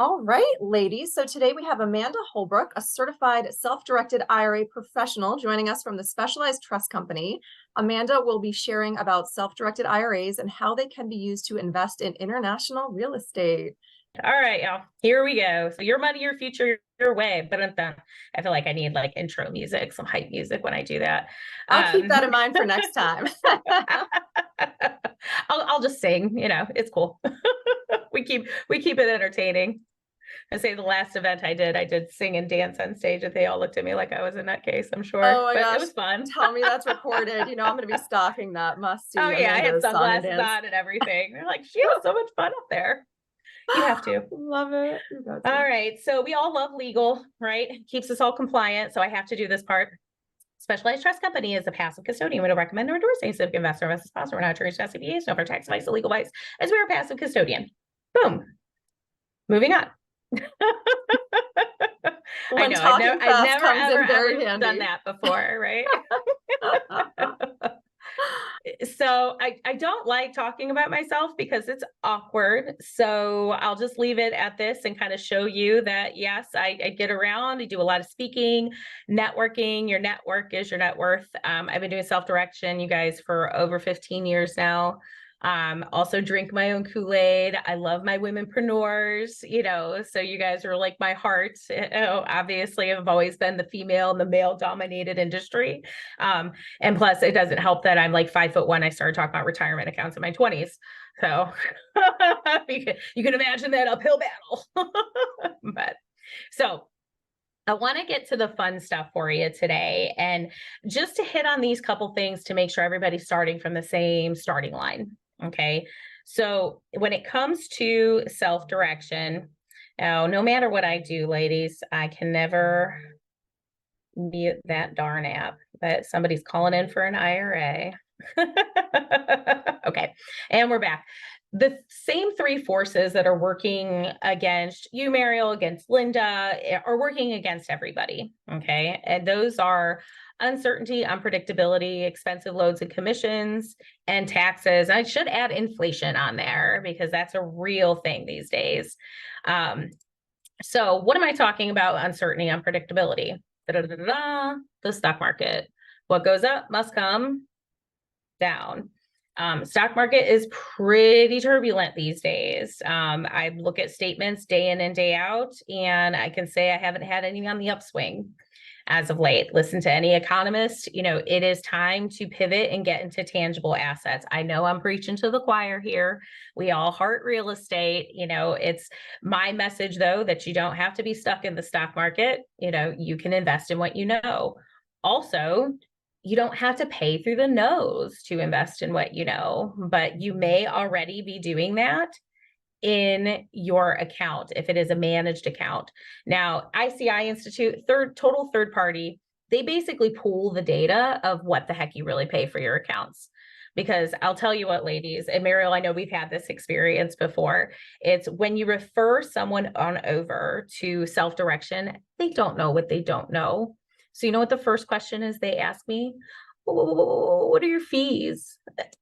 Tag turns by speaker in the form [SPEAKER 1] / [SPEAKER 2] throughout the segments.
[SPEAKER 1] All right, ladies. So today we have Amanda Holbrook, a certified self-directed IRA professional, joining us from the Specialized Trust Company. Amanda will be sharing about self-directed IRAs and how they can be used to invest in international real estate.
[SPEAKER 2] All right, y'all. Here we go. So your money, your future, your way. But I feel like I need like intro music, some hype music when I do that.
[SPEAKER 1] I'll keep that in mind for next time.
[SPEAKER 2] I'll just sing. It's cool. we keep it entertaining. I say the last event I did sing and dance on stage, and they all looked at me like I was a nutcase, I'm sure.
[SPEAKER 1] Oh my
[SPEAKER 2] but
[SPEAKER 1] gosh.
[SPEAKER 2] It was fun.
[SPEAKER 1] Tell me that's recorded. I'm going to be stalking that. Must see.
[SPEAKER 2] Oh yeah, I had
[SPEAKER 1] Amanda's
[SPEAKER 2] sunglasses on and everything. They're like, she has so much fun up there. You have to.
[SPEAKER 1] Love it.
[SPEAKER 2] All right. So we all love legal, right? It keeps us all compliant. So I have to do this part. Specialized Trust Company is a passive custodian. We don't recommend or endorse any civic investor or investment sponsor. We're not attorneys, not CPAs, no for tax advice or legal advice, as we're a passive custodian. Boom. Moving on. I know. I've never ever done that before, right? So I don't like talking about myself because it's awkward. So I'll just leave it at this and kind of show you that, yes, I get around. I do a lot of speaking, networking. Your network is your net worth. I've been doing self-direction, you guys, for over 15 years now. Also drink my own Kool-Aid. I love my womenpreneurs, so you guys are like my heart. Obviously I've always been the female in the male dominated industry. And plus it doesn't help that I'm like 5'1". I started talking about retirement accounts in my 20s. So you can imagine that uphill battle. So I want to get to the fun stuff for you today, and just to hit on these couple things to make sure everybody's starting from the same starting line. Okay. So when it comes to self-direction, no matter what I do, ladies, I can never mute that darn app, but somebody's calling in for an IRA. Okay. And we're back. The same three forces that are working against you, Mariel, against Linda, are working against everybody. Okay. And those are uncertainty, unpredictability, expensive loads and commissions, and taxes. I should add inflation on there because that's a real thing these days. So what am I talking about? Uncertainty, unpredictability. The stock market. What goes up must come down. Stock market is pretty turbulent these days. I look at statements day in and day out, and I can say I haven't had any on the upswing as of late. Listen to any economist, it is time to pivot and get into tangible assets. I know I'm preaching to the choir here. We all heart real estate. It's my message, though, that you don't have to be stuck in the stock market. You can invest in what you know. Also, you don't have to pay through the nose to invest in what you know, but you may already be doing that in your account if it is a managed account. Now, ICI Institute, total third party, they basically pool the data of what the heck you really pay for your accounts. Because I'll tell you what, ladies, and Mariel, I know we've had this experience before. It's when you refer someone on over to self-direction, they don't know what they don't know. So you know what the first question is they ask me? What are your fees?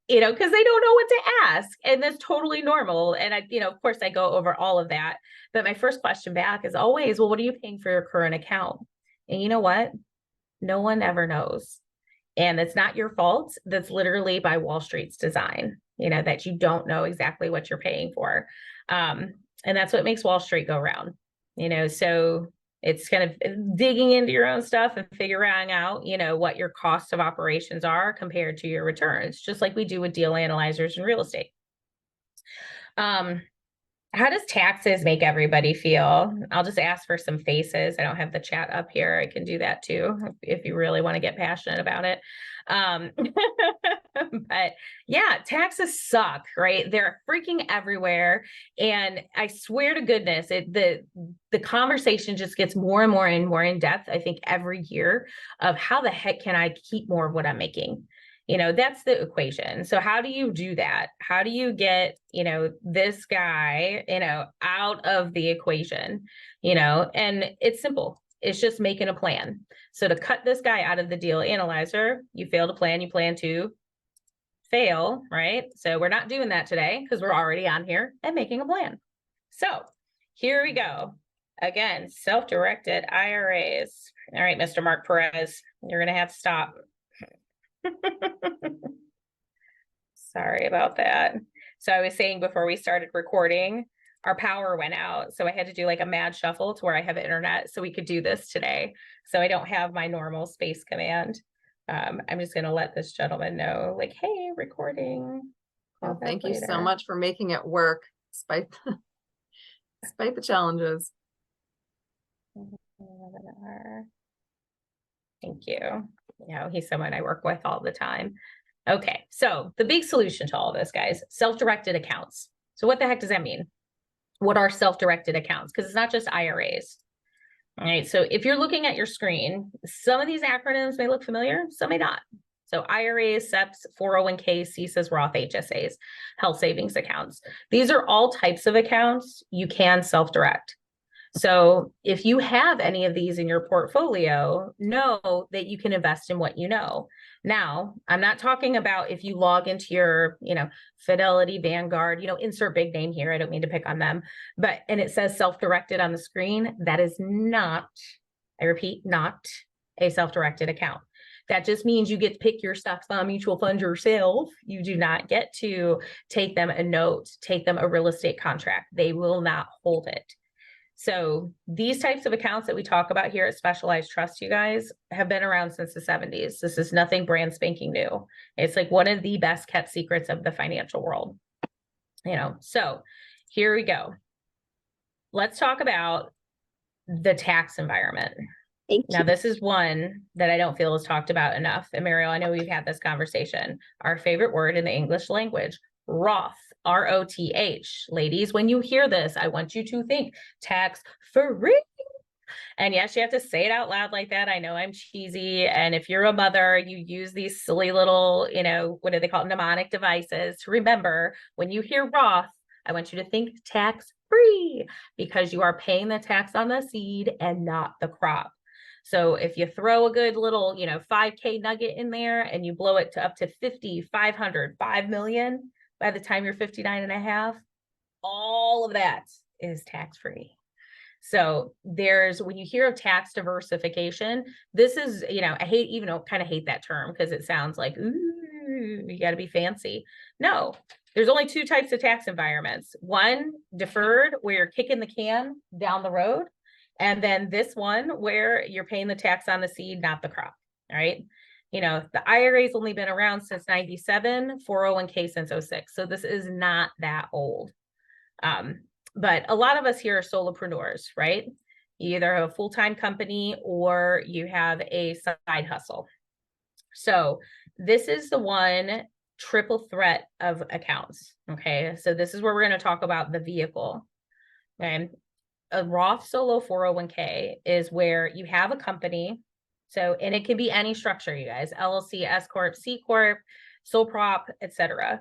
[SPEAKER 2] Because they don't know what to ask. And that's totally normal. And of course I go over all of that. But my first question back is always, well, what are you paying for your current account? And you know what? No one ever knows. And it's not your fault. That's literally by Wall Street's design, that you don't know exactly what you're paying for. And that's what makes Wall Street go round, so it's kind of digging into your own stuff and figuring out, what your cost of operations are compared to your returns, just like we do with deal analyzers in real estate. How does taxes make everybody feel? I'll just ask for some faces. I don't have the chat up here. I can do that too, if you really want to get passionate about it. But yeah, taxes suck, right? They're freaking everywhere. And I swear to goodness, the conversation just gets more and more and more in depth, I think, every year of how the heck can I keep more of what I'm making? That's the equation. So how do you do that? How do you get, this guy, out of the equation, and it's simple. It's just making a plan. So to cut this guy out of the deal analyzer, you fail to plan, you plan to fail, right? So we're not doing that today because we're already on here and making a plan. So here we go. Again, self-directed IRAs. All right, Mr. Mark Perez, you're going to have to stop. Sorry about that. So I was saying before we started recording, our power went out. So I had to do like a mad shuffle to where I have internet so we could do this today. So I don't have my normal space command. I'm just going to let this gentleman know, like, hey, recording.
[SPEAKER 1] Well, thank you so much for making it work despite despite the challenges.
[SPEAKER 2] Thank you. You know, he's someone I work with all the time. Okay, so the big solution to all this, guys, self-directed accounts. So what the heck does that mean? What are self-directed accounts? Because it's not just IRAs. All right, so if you're looking at your screen, some of these acronyms may look familiar, some may not. So IRAs, SEPs, 401ks, CISAs, Roth HSAs, health savings accounts. These are all types of accounts you can self-direct. So if you have any of these in your portfolio, know that you can invest in what you know. Now, I'm not talking about if you log into your, Fidelity, Vanguard, insert big name here. I don't mean to pick on them, and it says self-directed on the screen. That is not, I repeat, not a self-directed account. That just means you get to pick your stocks on mutual fund yourself. You do not get to take them a note, take them a real estate contract. They will not hold it. So these types of accounts that we talk about here at Specialized Trust, you guys, have been around since the 70s. This is nothing brand spanking new. It's like one of the best kept secrets of the financial world. So here we go. Let's talk about the tax environment. Now, this is one that I don't feel is talked about enough. And Mariel, I know we've had this conversation. Our favorite word in the English language, Roth, ROTH. Ladies, when you hear this, I want you to think tax-free. And yes, you have to say it out loud like that. I know I'm cheesy. And if you're a mother, you use these silly little, what do they call it? Mnemonic devices to remember when you hear Roth, I want you to think tax-free because you are paying the tax on the seed and not the crop. So if you throw a good little, 5K nugget in there and you blow it to up to 50, 500, 5 million, by the time you're 59 and a half, all of that is tax-free. So when you hear of tax diversification, this is, I kind of hate that term because it sounds like, ooh, you got to be fancy. No, there's only two types of tax environments. One, deferred, where you're kicking the can down the road. And then this one where you're paying the tax on the seed, not the crop. All right. The IRA's only been around since 97, 401k since 06. So this is not that old. But a lot of us here are solopreneurs, right? You either have a full-time company or you have a side hustle. So this is the one triple threat of accounts. Okay. So this is where we're going to talk about the vehicle. Okay. A Roth solo 401k is where you have a company. So, and it can be any structure, you guys, LLC, S Corp, C Corp, sole prop, etc.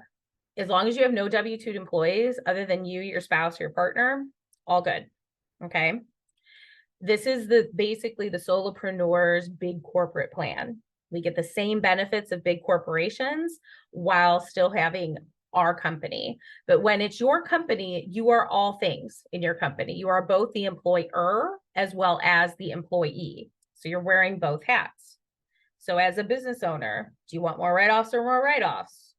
[SPEAKER 2] As long as you have no W-2 employees other than you, your spouse, your partner, all good. Okay. This is basically the solopreneur's big corporate plan. We get the same benefits of big corporations while still having our company. But when it's your company, you are all things in your company. You are both the employer as well as the employee. So you're wearing both hats. So as a business owner, do you want more write-offs or more write-offs?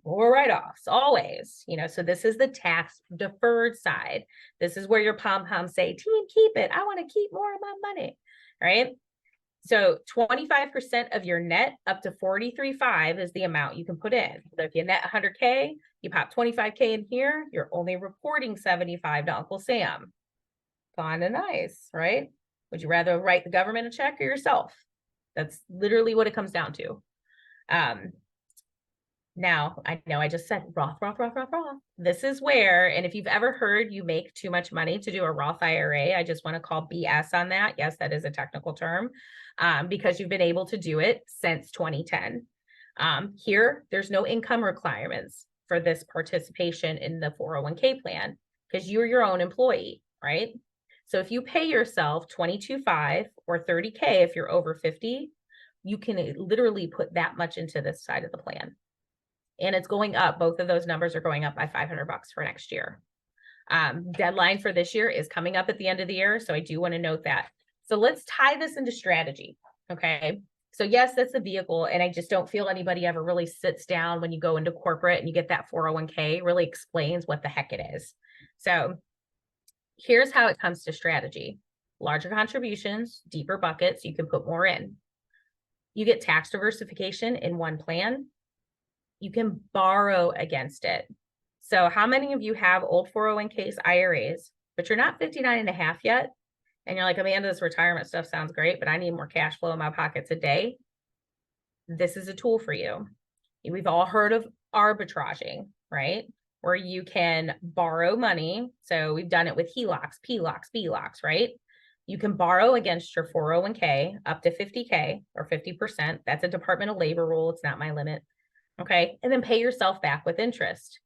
[SPEAKER 2] More write-offs, always. So this is the tax deferred side. This is where your pom-poms say, team, keep it. I want to keep more of my money, right? So 25% of your net up to 43.5 is the amount you can put in. So if you net 100K, you pop 25K in here, you're only reporting 75 to Uncle Sam. Kind of nice, right? Would you rather write the government a check or yourself? That's literally what it comes down to. Now, I know I just said Roth. This is where, and if you've ever heard you make too much money to do a Roth IRA, I just want to call BS on that. Yes, that is a technical term, because you've been able to do it since 2010. Here, there's no income requirements for this participation in the 401k plan because you're your own employee, right? So if you pay yourself $22,500 or $30K if you're over 50, you can literally put that much into this side of the plan. And it's going up. Both of those numbers are going up by $500 for next year. Deadline for this year is coming up at the end of the year. So I do want to note that. So let's tie this into strategy. Okay. So yes, that's the vehicle. And I just don't feel anybody ever really sits down when you go into corporate and you get that 401k, really explains what the heck it is. So here's how it comes to strategy. Larger contributions, deeper buckets, you can put more in. You get tax diversification in one plan. You can borrow against it. So how many of you have old 401ks, IRAs, but you're not 59 and a half yet? And you're like, Amanda, this retirement stuff sounds great, but I need more cash flow in my pocket today. This is a tool for you. We've all heard of arbitraging, right? Where you can borrow money. So we've done it with HELOCs, PLOCs, BLOCs, right? You can borrow against your 401k up to 50K or 50%. That's a Department of Labor rule. It's not my limit. Okay. And then pay yourself back with interest.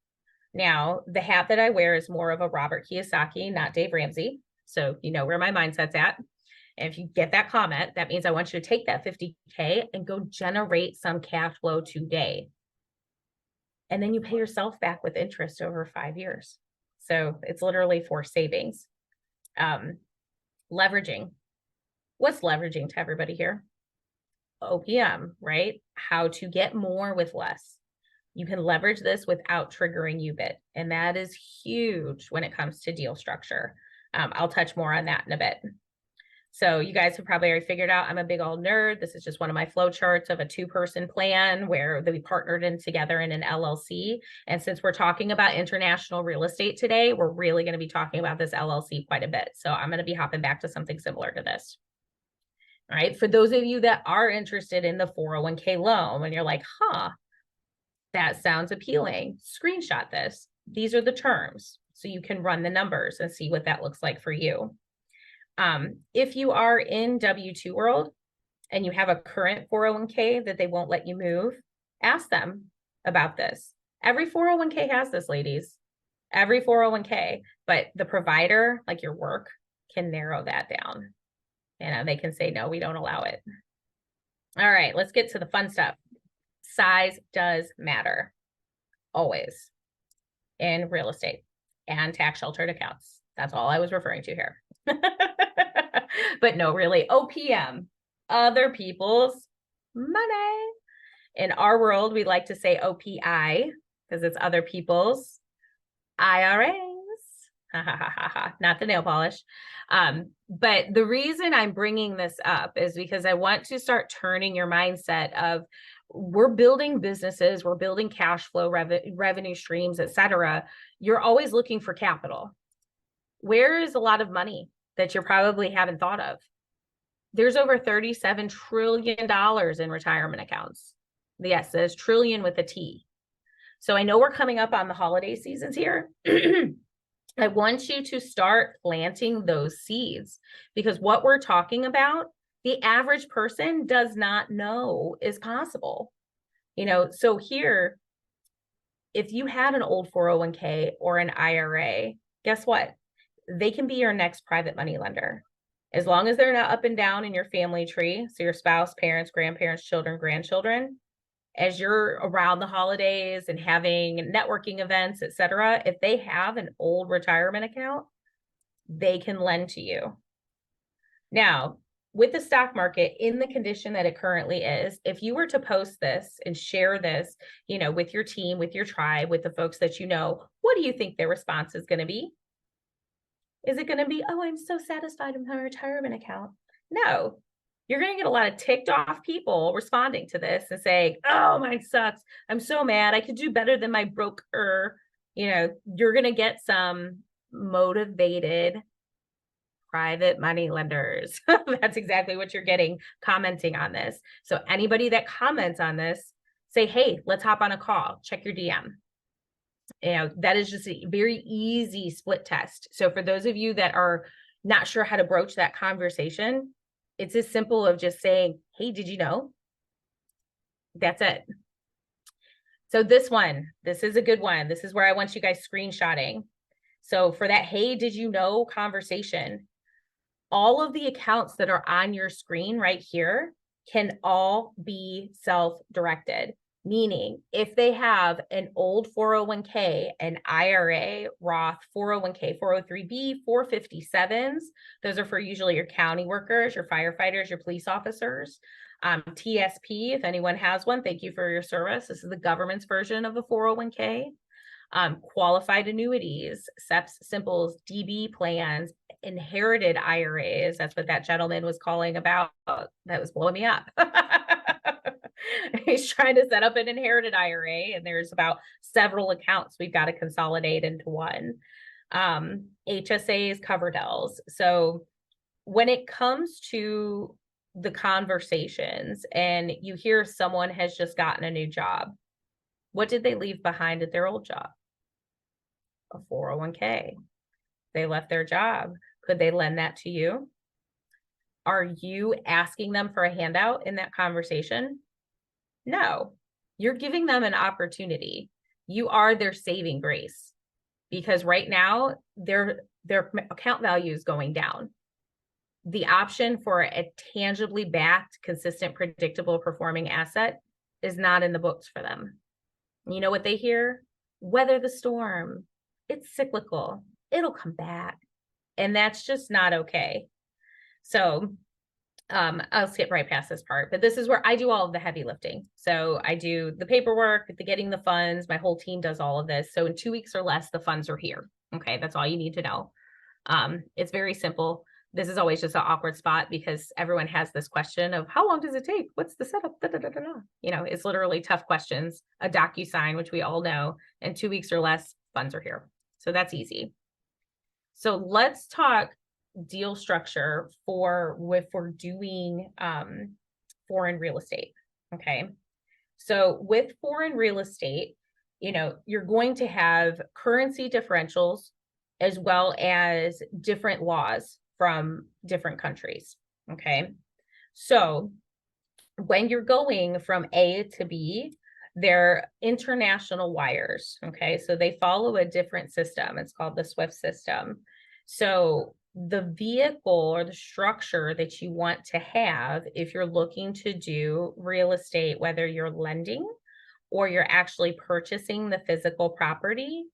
[SPEAKER 2] Now, the hat that I wear is more of a Robert Kiyosaki, not Dave Ramsey. So you know where my mindset's at. And if you get that comment, that means I want you to take that 50K and go generate some cash flow today. And then you pay yourself back with interest over 5 years. So it's literally for savings. Leveraging. What's leveraging to everybody here? OPM, right? How to get more with less. You can leverage this without triggering UBIT. And that is huge when it comes to deal structure. I'll touch more on that in a bit. So you guys have probably already figured out I'm a big old nerd. This is just one of my flow charts of a 2-person plan where we partnered in together in an LLC. And since we're talking about international real estate today, we're really going to be talking about this LLC quite a bit. So I'm going to be hopping back to something similar to this. All right. For those of you that are interested in the 401k loan, and you're like, that sounds appealing, screenshot this. These are the terms. So you can run the numbers and see what that looks like for you. If you are in W-2 world and you have a current 401k that they won't let you move, ask them about this. Every 401k has this, ladies. Every 401k, but the provider, like your work, can narrow that down. And they can say, no, we don't allow it. All right, let's get to the fun stuff. Size does matter, always, in real estate and tax sheltered accounts. That's all I was referring to here. But no, really, OPM, other people's money. In our world, we like to say OPI because it's other people's IRAs. Not the nail polish. But the reason I'm bringing this up is because I want to start turning your mindset of we're building businesses, we're building cash flow, revenue streams, et cetera. You're always looking for capital. Where is a lot of money that you probably haven't thought of? There's over $37 trillion in retirement accounts. Yes, there's trillion with a T. So I know we're coming up on the holiday seasons here. I want you to start planting those seeds because what we're talking about, the average person does not know is possible. So here, if you had an old 401k or an IRA, guess what? They can be your next private money lender. As long as they're not up and down in your family tree, so your spouse, parents, grandparents, children, grandchildren, as you're around the holidays and having networking events, et cetera, if they have an old retirement account, they can lend to you. Now, with the stock market in the condition that it currently is, if you were to post this and share this, with your team, with your tribe, with the folks that you know, what do you think their response is going to be? Is it going to be, oh, I'm so satisfied with my retirement account? No. You're going to get a lot of ticked off people responding to this and saying, oh, mine sucks. I'm so mad. I could do better than my broker. You're going to get some motivated private money lenders. That's exactly what you're getting commenting on this. So anybody that comments on this, say, hey, let's hop on a call. Check your DM. That is just a very easy split test. So for those of you that are not sure how to broach that conversation, it's as simple of just saying, hey, did you know? That's it. So this is a good one. This is where I want you guys screenshotting. So for that, hey, did you know conversation, all of the accounts that are on your screen right here can all be self-directed. Meaning if they have an old 401k, an IRA, Roth, 401k, 403b, 457s, those are for usually your county workers, your firefighters, your police officers. TSP, if anyone has one, thank you for your service. This is the government's version of a 401k. Qualified annuities, SEPs, simples, DB plans, inherited IRAs. That's what that gentleman was calling about. That was blowing me up. He's trying to set up an inherited IRA, and there's about several accounts we've got to consolidate into one. HSAs, Coverdell's. So when it comes to the conversations and you hear someone has just gotten a new job, what did they leave behind at their old job? A 401k. They left their job. Could they lend that to you? Are you asking them for a handout in that conversation? No, you're giving them an opportunity. You are their saving grace, because right now their account value is going down. The option for a tangibly backed, consistent, predictable performing asset is not in the books for them. You know what they hear? Weather the storm. It's cyclical. It'll come back. And that's just not okay. So I'll skip right past this part, but this is where I do all of the heavy lifting. So I do the paperwork, the getting the funds. My whole team does all of this. So in 2 weeks or less, the funds are here. Okay, that's all you need to know. It's very simple. This is always just an awkward spot because everyone has this question of how long does it take? What's the setup? Da, da, da, da, da. You know, it's literally tough questions, a DocuSign, which we all know, and 2 weeks or less, funds are here. So that's easy. So let's talk deal structure for if we're doing foreign real estate. Okay. So with foreign real estate, you know, you're going to have currency differentials as well as different laws from different countries. Okay. So when you're going from A to B, they're international wires. Okay. So they follow a different system. It's called the SWIFT system. So the vehicle or the structure that you want to have if you're looking to do real estate, whether you're lending or you're actually purchasing the physical property,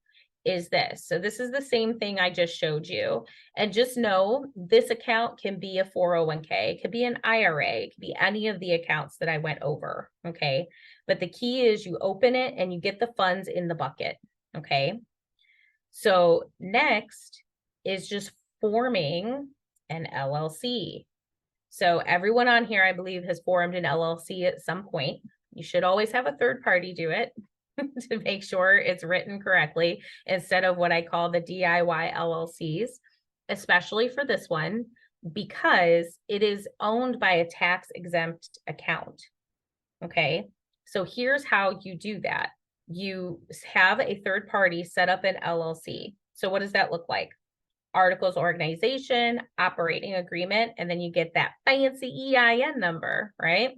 [SPEAKER 2] is this. So this is the same thing I just showed you. And just know this account can be a 401k, it could be an IRA, it could be any of the accounts that I went over. Okay. But the key is you open it and you get the funds in the bucket. Okay. So next is just forming an LLC. So everyone on here, I believe, has formed an LLC at some point. You should always have a third party do it to make sure it's written correctly instead of what I call the DIY LLCs, especially for this one, because it is owned by a tax exempt account. Okay. So here's how you do that. You have a third party set up an LLC. So what does that look like? Articles, organization, operating agreement, and then you get that fancy EIN number, right?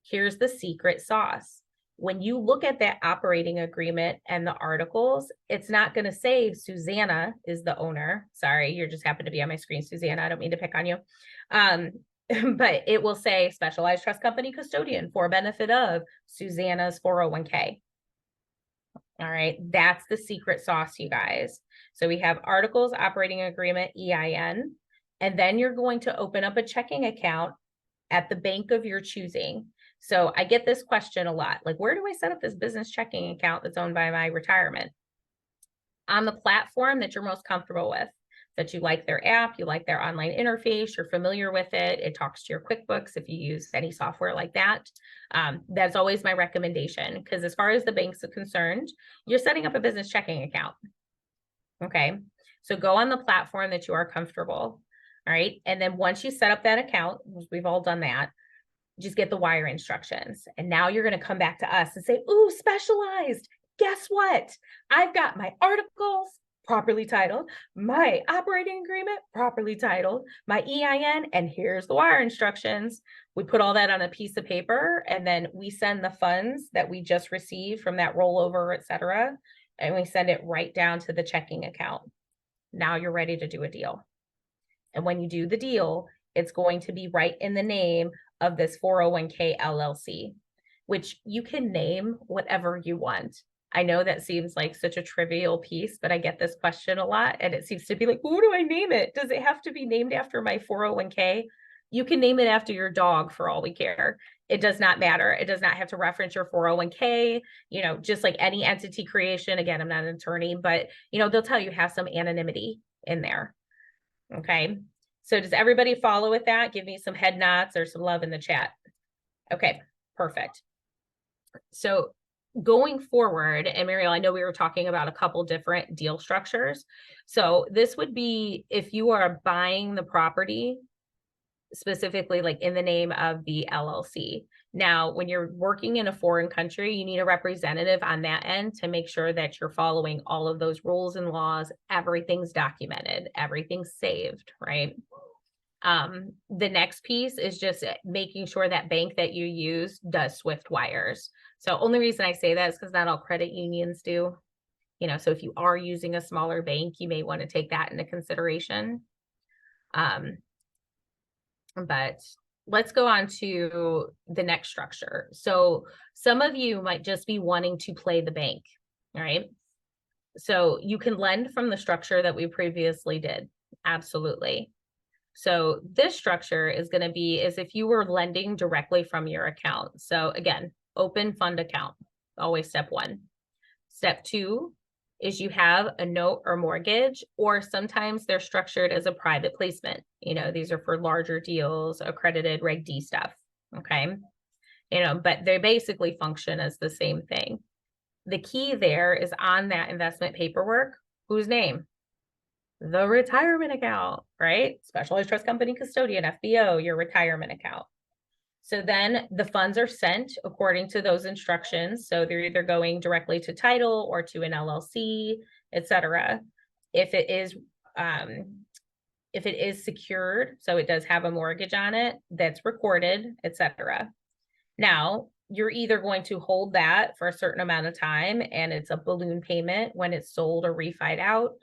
[SPEAKER 2] Here's the secret sauce. When you look at that operating agreement and the articles, it's not going to say Susanna is the owner. Sorry, you just happen to be on my screen, Susanna. I don't mean to pick on you. But it will say specialized trust company custodian for benefit of Susanna's 401k. All right, that's the secret sauce, you guys. So we have articles, operating agreement, EIN, and then you're going to open up a checking account at the bank of your choosing. So I get this question a lot, like, where do I set up this business checking account that's owned by my retirement? On the platform that you're most comfortable with, that you like their app, you like their online interface, you're familiar with it, it talks to your QuickBooks if you use any software like that. That's always my recommendation, because as far as the banks are concerned, you're setting up a business checking account. Okay, so go on the platform that you are comfortable. All right, and then once you set up that account, we've all done that, just get the wire instructions. And now you're going to come back to us and say, ooh, specialized. Guess what? I've got my articles properly titled, my operating agreement properly titled, my EIN, and here's the wire instructions. We put all that on a piece of paper, and then we send the funds that we just received from that rollover, et cetera, and we send it right down to the checking account. Now you're ready to do a deal. And when you do the deal, it's going to be right in the name of this 401k LLC. which you can name whatever you want. I know that seems like such a trivial piece, but I get this question a lot, and it seems to be like, what do I name it? Does it have to be named after my 401k? You can name it after your dog for all we care. It does not matter. It does not have to reference your 401k, just like any entity creation. Again, I'm not an attorney, but they'll tell you have some anonymity in there. Okay. So does everybody follow with that? Give me some head nods or some love in the chat. Okay, perfect. So going forward, and Mariel, I know we were talking about a couple different deal structures. So this would be if you are buying the property specifically like in the name of the LLC. Now, when you're working in a foreign country, you need a representative on that end to make sure that you're following all of those rules and laws. Everything's documented, everything's saved, right? The next piece is just making sure that bank that you use does Swift wires. So only reason I say that is because not all credit unions do. So if you are using a smaller bank, you may want to take that into consideration. But let's go on to the next structure. So some of you might just be wanting to play the bank, right? So you can lend from the structure that we previously did. Absolutely. So this structure is going to be as if you were lending directly from your account. So again, open fund account, always step one. Step two is you have a note or mortgage, or sometimes they're structured as a private placement. These are for larger deals, accredited Reg D stuff. Okay. But they basically function as the same thing. The key there is on that investment paperwork, whose name? The retirement account, right? Specialized Trust Company Custodian, FBO, your retirement account. So then the funds are sent according to those instructions. So they're either going directly to title or to an LLC, etc. If it is secured, so it does have a mortgage on it, that's recorded, etc. Now, you're either going to hold that for a certain amount of time, and it's a balloon payment when it's sold or refied out.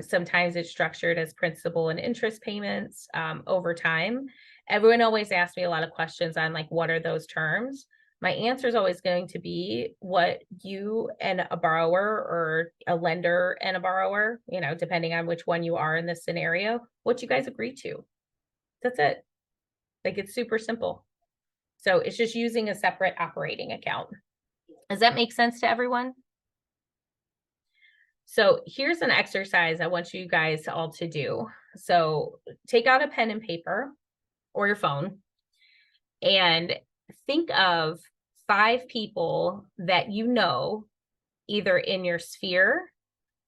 [SPEAKER 2] Sometimes it's structured as principal and interest payments over time. Everyone always asks me a lot of questions on like, what are those terms? My answer is always going to be what you and a borrower, or a lender and a borrower, depending on which one you are in this scenario, what you guys agree to. That's it. Like, it's super simple. So it's just using a separate operating account. Does that make sense to everyone? So here's an exercise I want you guys all to do. So take out a pen and paper or your phone and think of 5 people that either in your sphere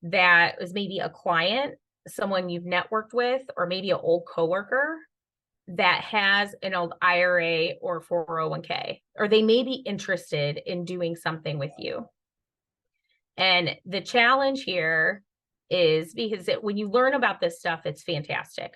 [SPEAKER 2] that is maybe a client, someone you've networked with, or maybe an old coworker that has an old IRA or 401k, or they may be interested in doing something with you. And the challenge here is because when you learn about this stuff, it's fantastic.